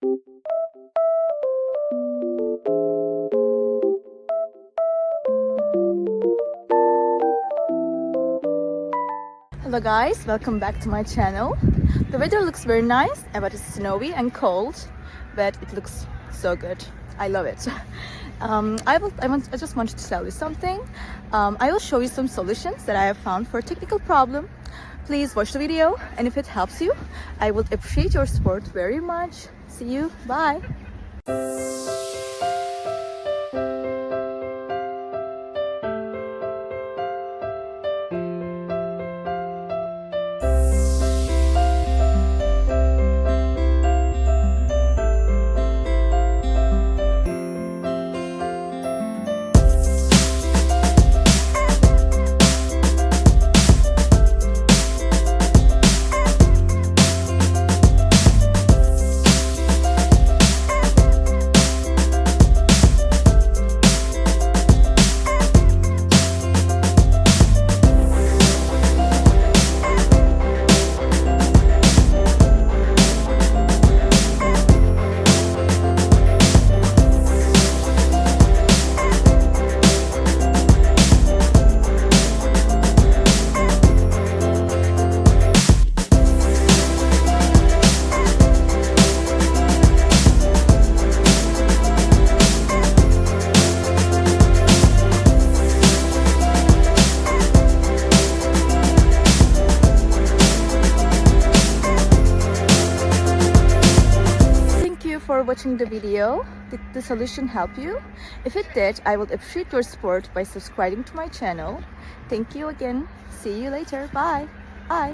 Hello guys, welcome back to my channel. The weather looks very nice, but it's snowy and cold, but it looks so good. I love it. I just wanted to tell you something. I will show you some solutions that I have found for a technical problem. Please watch the video, and if it helps you, I would appreciate your support very much. See you, bye. For watching the video. Did the solution help you? If it did, I would appreciate your support by subscribing to my channel. Thank you again. See you later. Bye. Bye.